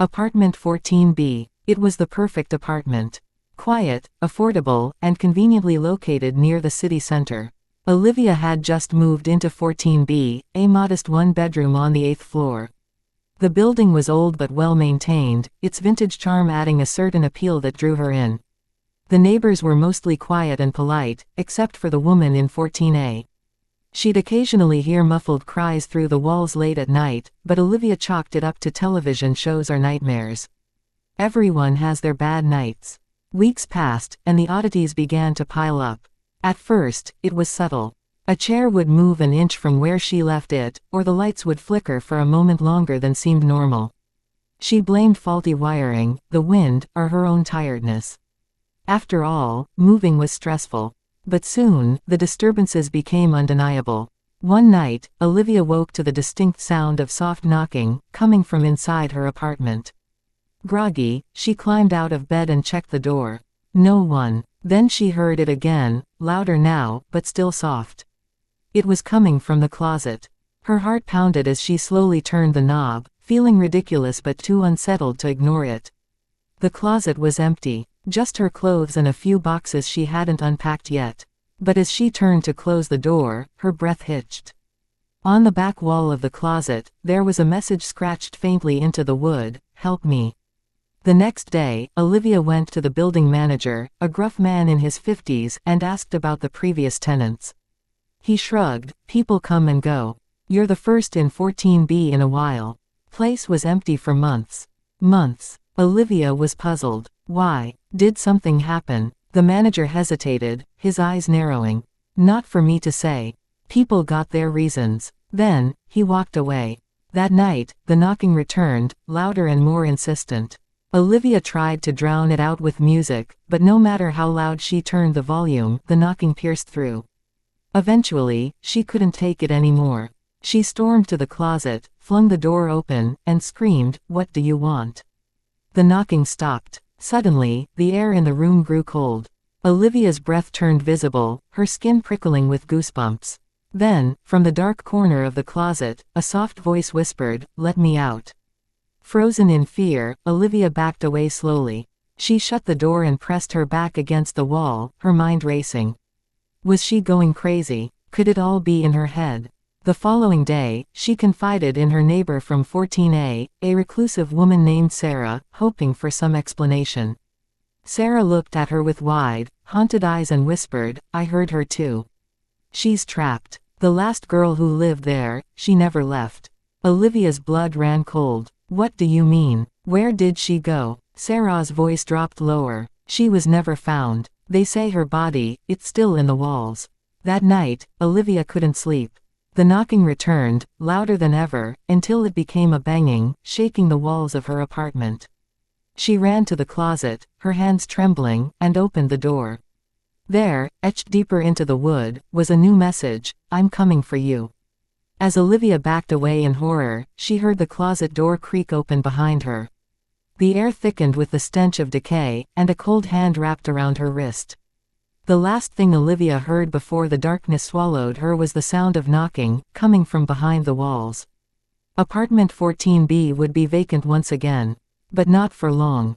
Apartment 14B. It was the perfect apartment. Quiet, affordable, and conveniently located near the city center. Olivia had just moved into 14B, a modest one-bedroom on the 8th floor. The building was old but well-maintained, its vintage charm adding a certain appeal that drew her in. The neighbors were mostly quiet and polite, except for the woman in 14A. She'd occasionally hear muffled cries through the walls late at night, but Olivia chalked it up to television shows or nightmares. Everyone has their bad nights. Weeks passed, and the oddities began to pile up. At first, it was subtle. A chair would move an inch from where she left it, or the lights would flicker for a moment longer than seemed normal. She blamed faulty wiring, the wind, or her own tiredness. After all, moving was stressful. But soon, the disturbances became undeniable. One night, Olivia woke to the distinct sound of soft knocking, coming from inside her apartment. Groggy, she climbed out of bed and checked the door. No one. Then she heard it again, louder now, but still soft. It was coming from the closet. Her heart pounded as she slowly turned the knob, feeling ridiculous but too unsettled to ignore it. The closet was empty, just her clothes and a few boxes she hadn't unpacked yet. But as she turned to close the door, her breath hitched. On the back wall of the closet, there was a message scratched faintly into the wood, "Help me." The next day, Olivia went to the building manager, a gruff man in his 50s, and asked about the previous tenants. He shrugged, "People come and go. You're the first in 14B in a while." Place was empty for months. Months. Olivia was puzzled. Why? Did something happen? The manager hesitated, his eyes narrowing. "Not for me to say. People got their reasons." Then, he walked away. That night, the knocking returned, louder and more insistent. Olivia tried to drown it out with music, but no matter how loud she turned the volume, the knocking pierced through. Eventually, she couldn't take it anymore. She stormed to the closet, flung the door open, and screamed, "What do you want?" The knocking stopped. Suddenly, the air in the room grew cold. Olivia's breath turned visible, her skin prickling with goosebumps. Then, from the dark corner of the closet, a soft voice whispered, "Let me out." Frozen in fear, Olivia backed away slowly. She shut the door and pressed her back against the wall, her mind racing. Was she going crazy? Could it all be in her head? The following day, she confided in her neighbor from 14A, a reclusive woman named Sarah, hoping for some explanation. Sarah looked at her with wide, haunted eyes and whispered, "I heard her too. She's trapped. The last girl who lived there, she never left." Olivia's blood ran cold. "What do you mean? Where did she go?" Sarah's voice dropped lower. "She was never found. They say her body, it's still in the walls." That night, Olivia couldn't sleep. The knocking returned, louder than ever, until it became a banging, shaking the walls of her apartment. She ran to the closet, her hands trembling, and opened the door. There, etched deeper into the wood, was a new message, "I'm coming for you." As Olivia backed away in horror, she heard the closet door creak open behind her. The air thickened with the stench of decay, and a cold hand wrapped around her wrist. The last thing Olivia heard before the darkness swallowed her was the sound of knocking, coming from behind the walls. Apartment 14B would be vacant once again. But not for long.